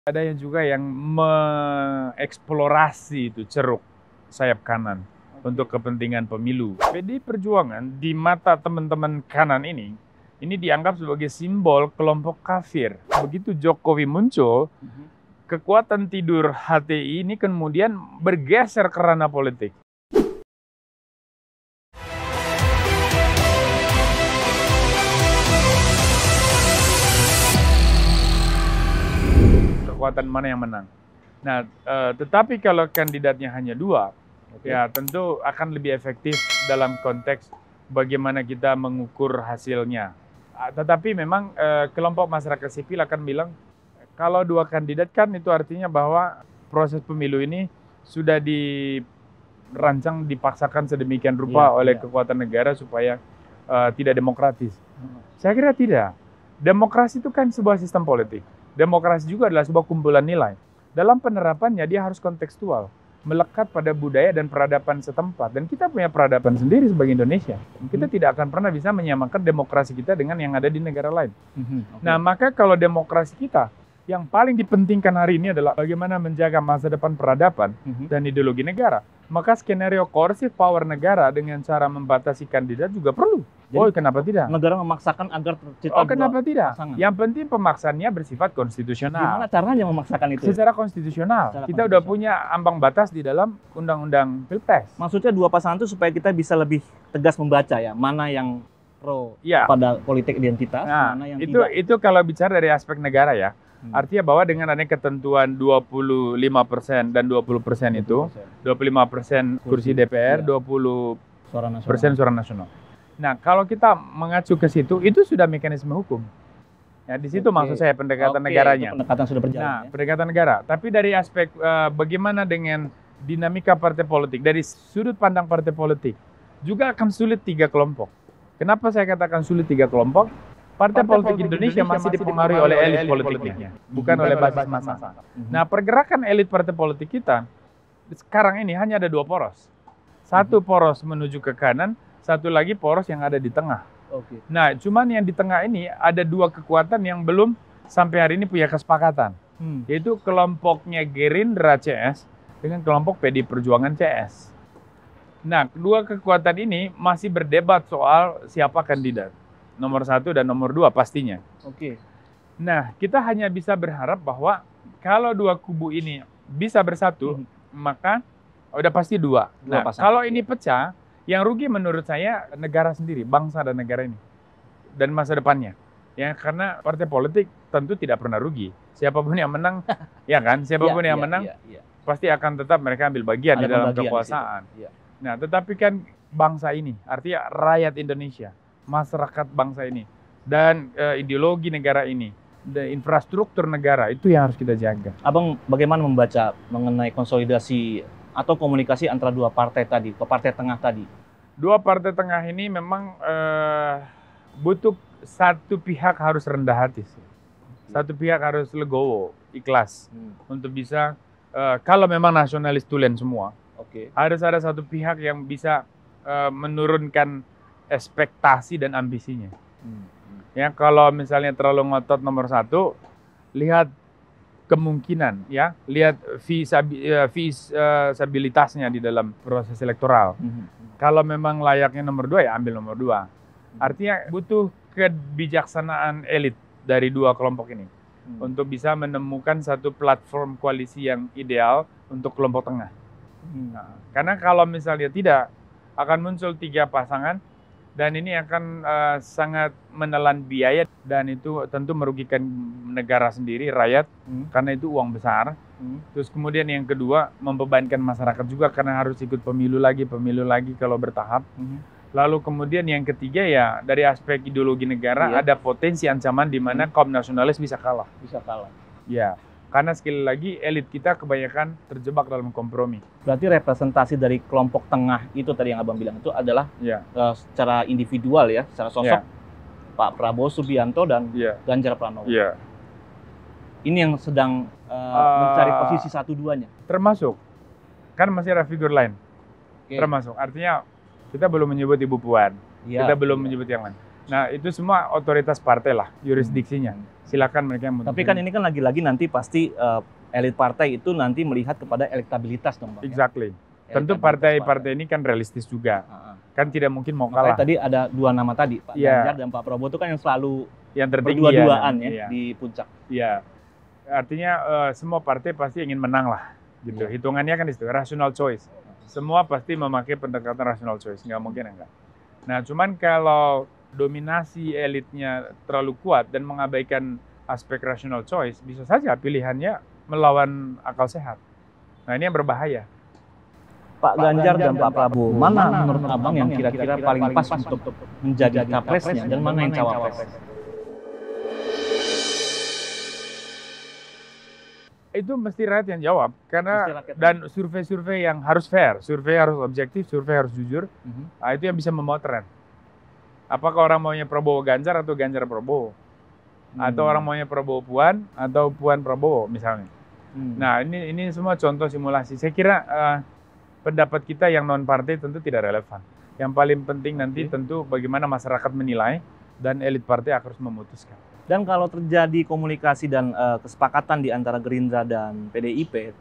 Ada yang juga yang mengeksplorasi itu ceruk sayap kanan untuk kepentingan pemilu. PDI Perjuangan di mata teman-teman kanan ini dianggap sebagai simbol kelompok kafir. Begitu Jokowi muncul, kekuatan tidur HTI ini kemudian bergeser ke ranah politik. Kekuatan mana yang menang. Nah, tetapi kalau kandidatnya hanya dua, ya tentu akan lebih efektif dalam konteks bagaimana kita mengukur hasilnya. Tetapi memang kelompok masyarakat sipil akan bilang, kalau dua kandidat kan itu artinya bahwa proses pemilu ini sudah dirancang, dipaksakan sedemikian rupa oleh kekuatan negara supaya tidak demokratis. Saya kira tidak. Demokrasi itu kan sebuah sistem politik. Demokrasi juga adalah sebuah kumpulan nilai. Dalam penerapannya dia harus kontekstual, melekat pada budaya dan peradaban setempat. Dan kita punya peradaban sendiri sebagai Indonesia. Kita tidak akan pernah bisa menyamakan demokrasi kita dengan yang ada di negara lain. Nah, maka kalau demokrasi kita, yang paling dipentingkan hari ini adalah bagaimana menjaga masa depan peradaban dan ideologi negara. Maka skenario coercive power negara dengan cara membatasi kandidat juga perlu. Jadi, kenapa tidak? Negara memaksakan agar tercipta kenapa tidak? pasangan. Yang penting pemaksaannya bersifat konstitusional. Gimana caranya memaksakan itu? Secara konstitusional. Kita udah punya ambang batas di dalam Undang-Undang Pilpres. Maksudnya dua pasangan itu supaya kita bisa lebih tegas membaca ya, mana yang pro pada politik identitas, mana yang tidak. Itu kalau bicara dari aspek negara ya. Artinya bahwa dengan adanya ketentuan 25% dan 20% itu, 25% kursi DPR, 20% suara nasional. Nah, kalau kita mengacu ke situ, itu sudah mekanisme hukum. Ya, di situ maksud saya pendekatan negaranya. Pendekatan sudah berjalan. Nah, pendekatan negara. Tapi dari aspek bagaimana dengan dinamika partai politik, dari sudut pandang partai politik, juga akan sulit 3 kelompok. Kenapa saya katakan sulit 3 kelompok? Partai politik Indonesia masih dipengaruhi oleh elit politiknya, bukan oleh basis massa. Nah, pergerakan elit partai politik kita sekarang ini hanya ada 2 poros. Satu poros menuju ke kanan, satu lagi poros yang ada di tengah. Nah, cuman yang di tengah ini ada 2 kekuatan yang belum sampai hari ini punya kesepakatan, yaitu kelompoknya Gerindra CS dengan kelompok PDI Perjuangan CS. Nah, kedua kekuatan ini masih berdebat soal siapa kandidat. Nomor 1 dan nomor 2 pastinya. Nah, kita hanya bisa berharap bahwa kalau 2 kubu ini bisa bersatu, maka udah pasti 2. Nah, kalau ini pecah, yang rugi menurut saya negara sendiri, bangsa dan negara ini, dan masa depannya. Ya, karena partai politik tentu tidak pernah rugi. Siapapun yang menang, ya kan? Siapapun yang menang, pasti akan tetap mereka ambil bagian di dalam kekuasaan. Nah, tetapi kan bangsa ini, artinya rakyat Indonesia, masyarakat bangsa ini, dan ideologi negara ini, dan infrastruktur negara, itu yang harus kita jaga. Abang bagaimana membaca mengenai konsolidasi atau komunikasi antara 2 partai tadi, ke partai tengah tadi? 2 partai tengah ini memang butuh satu pihak harus rendah hati. Satu pihak harus legowo, ikhlas, untuk bisa, kalau memang nasionalis tulen semua, harus ada satu pihak yang bisa menurunkan ekspektasi dan ambisinya. Ya, kalau misalnya terlalu ngotot nomor 1, lihat kemungkinan, ya, lihat visibilitasnya di dalam proses elektoral. Kalau memang layaknya nomor 2, ya ambil nomor 2. Artinya butuh kebijaksanaan elit dari 2 kelompok ini untuk bisa menemukan satu platform koalisi yang ideal untuk kelompok tengah. Nah, karena kalau misalnya tidak, akan muncul 3 pasangan, dan ini akan sangat menelan biaya, dan itu tentu merugikan negara sendiri, rakyat, karena itu uang besar. Terus kemudian yang kedua, membebankan masyarakat juga karena harus ikut pemilu lagi kalau bertahap. Lalu kemudian yang ketiga, ya dari aspek ideologi negara, ada potensi ancaman di mana kaum nasionalis bisa kalah. Ya, karena sekali lagi elit kita kebanyakan terjebak dalam kompromi. Berarti representasi dari kelompok tengah itu tadi yang Abang bilang itu adalah secara individual ya, secara sosok Pak Prabowo Subianto dan Ganjar Pranowo. Ini yang sedang mencari posisi 1-2-nya. Termasuk, kan masih ada figur lain. Termasuk, artinya kita belum menyebut Ibu Puan, kita belum menyebut yang lain. Nah, itu semua otoritas partai lah, jurisdiksinya. Silakan mereka yang memutuskan. Tapi kan ini kan lagi-lagi nanti pasti elit partai itu nanti melihat kepada elektabilitas dong, Bang. Exactly. Tentu partai-partai ini kan realistis juga. Kan tidak mungkin mau kalah. Tadi ada dua nama tadi, Pak Ganjar dan Pak Prabowo itu kan yang selalu berdua-duaan di puncak. Iya. Artinya semua partai pasti ingin menang lah. Gitu. Hitungannya kan di situ, rational choice. Semua pasti memakai pendekatan rational choice, nggak mungkin enggak. Nah, cuman kalau dominasi elitnya terlalu kuat dan mengabaikan aspek rational choice, bisa saja pilihannya melawan akal sehat. Nah, ini yang berbahaya. Pak Ganjar dan Pak Prabowo, mana menurut Abang yang kira-kira paling pas untuk menjadi capresnya dan mana yang cawapres? Itu mesti rakyat yang jawab, karena dan survei-survei yang harus fair, survei harus objektif, survei harus jujur. Nah, itu yang bisa membawa tren. Apakah orang maunya Prabowo Ganjar atau Ganjar Prabowo? Atau orang maunya Prabowo Puan atau Puan Prabowo misalnya. Nah, ini semua contoh simulasi. Saya kira pendapat kita yang non partai tentu tidak relevan. Yang paling penting nanti tentu bagaimana masyarakat menilai dan elit partai harus memutuskan. Dan kalau terjadi komunikasi dan kesepakatan di antara Gerindra dan PDIP,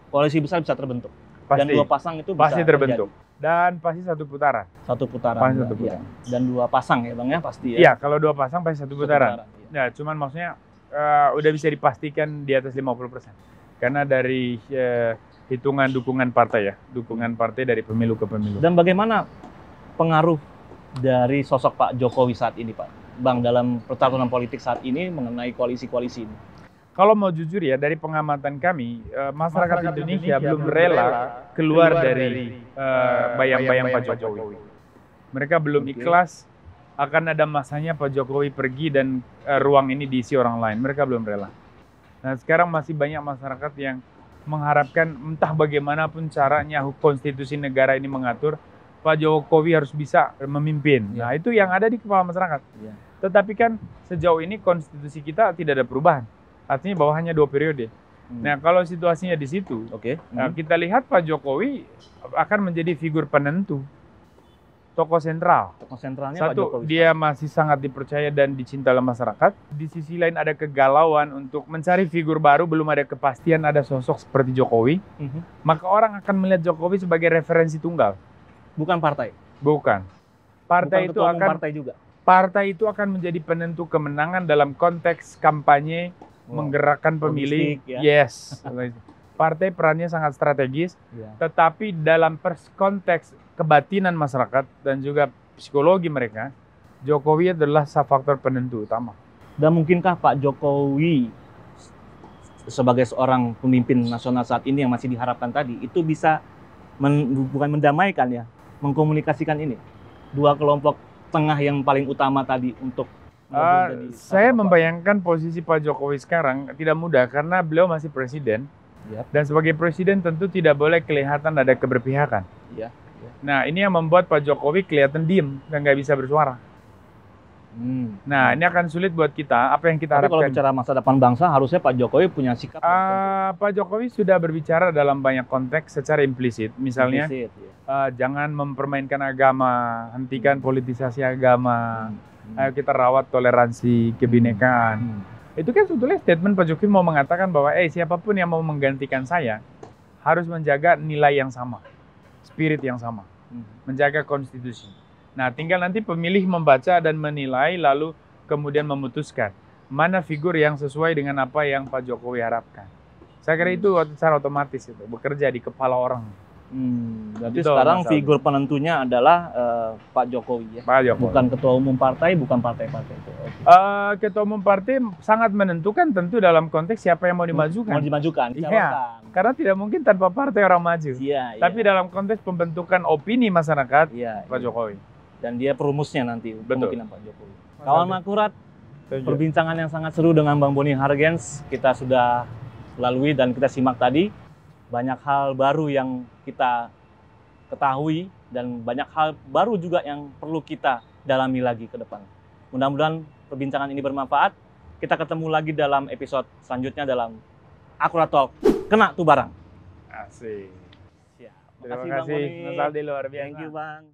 koalisi besar bisa terbentuk. Pasti. Dan dua pasang itu pasti bisa terbentuk. terjadi. Dan pasti satu putaran. Satu putaran. Pasti satu putaran. Ya. Dan dua pasang ya Bang ya pasti ya. Iya, kalau dua pasang pasti satu putaran. Ya. Nah, cuman maksudnya udah bisa dipastikan di atas 50%. Karena dari hitungan dukungan partai ya, dukungan partai dari pemilu ke pemilu. Dan bagaimana pengaruh dari sosok Pak Jokowi saat ini, Pak, Bang, dalam pertarungan politik saat ini mengenai koalisi-koalisi ini? Kalau mau jujur ya, dari pengamatan kami, masyarakat Indonesia belum rela keluar dari bayang-bayang Pak Jokowi. Mereka belum ikhlas akan ada masanya Pak Jokowi pergi dan ruang ini diisi orang lain. Mereka belum rela. Nah, sekarang masih banyak masyarakat yang mengharapkan entah bagaimanapun caranya konstitusi negara ini mengatur Pak Jokowi harus bisa memimpin. Nah, itu yang ada di kepala masyarakat. Tetapi kan sejauh ini konstitusi kita tidak ada perubahan. Artinya bahwa hanya 2 periode. Nah, kalau situasinya di situ, kita lihat Pak Jokowi akan menjadi figur penentu. Tokoh sentral. Tokoh sentralnya Satu, Pak Jokowi. dia masih sangat dipercaya dan dicinta oleh masyarakat. Di sisi lain ada kegalauan untuk mencari figur baru, belum ada kepastian ada sosok seperti Jokowi. Maka orang akan melihat Jokowi sebagai referensi tunggal. Bukan partai? Bukan. Partai itu akan partai juga. Partai itu akan menjadi penentu kemenangan dalam konteks kampanye, menggerakkan pemilih. Yes. Partai perannya sangat strategis, tetapi dalam konteks kebatinan masyarakat dan juga psikologi mereka, Jokowi adalah faktor penentu utama. Dan mungkinkah Pak Jokowi sebagai seorang pemimpin nasional saat ini yang masih diharapkan tadi, itu bisa bukan mendamaikan ya, mengkomunikasikan ini? Dua kelompok tengah yang paling utama tadi untuk saya membayangkan posisi Pak Jokowi sekarang tidak mudah karena beliau masih presiden. Dan sebagai presiden tentu tidak boleh kelihatan ada keberpihakan. Nah, ini yang membuat Pak Jokowi kelihatan diem dan nggak bisa bersuara. Nah, ini akan sulit buat kita. Apa yang kita harapkan? Kalau bicara masa depan bangsa, harusnya Pak Jokowi punya sikap. Pak Jokowi sudah berbicara dalam banyak konteks secara implisit. Misalnya, jangan mempermainkan agama, hentikan politisasi agama. Ayo kita rawat toleransi, kebinekaan. Itu kan sebetulnya statement Pak Jokowi mau mengatakan bahwa siapapun yang mau menggantikan saya harus menjaga nilai yang sama, spirit yang sama, menjaga konstitusi. Nah, tinggal nanti pemilih membaca dan menilai lalu kemudian memutuskan mana figur yang sesuai dengan apa yang Pak Jokowi harapkan. Saya kira itu secara otomatis itu bekerja di kepala orang. Berarti sekarang figur penentunya adalah Pak Jokowi ya? Pak Jokowi. Bukan ketua umum partai, bukan partai-partai itu. Ketua umum partai sangat menentukan tentu dalam konteks siapa yang mau dimajukan. Mau dimajukan, karena tidak mungkin tanpa partai orang maju. Tapi dalam konteks pembentukan opini masyarakat, Pak Jokowi. Dan dia perumusnya nanti, kemungkinan Pak Jokowi. Kawan Makurat, perbincangan yang sangat seru dengan Bang Boni Hargens kita sudah lalui dan kita simak tadi. Banyak hal baru yang kita ketahui dan banyak hal baru juga yang perlu kita dalami lagi ke depan. Mudah-mudahan perbincangan ini bermanfaat. Kita ketemu lagi dalam episode selanjutnya dalam Akurat Talk. Kena tuh barang. Asik. Siap. Terima kasih, Mas Aldi, luar biasa. Thank you, Bang.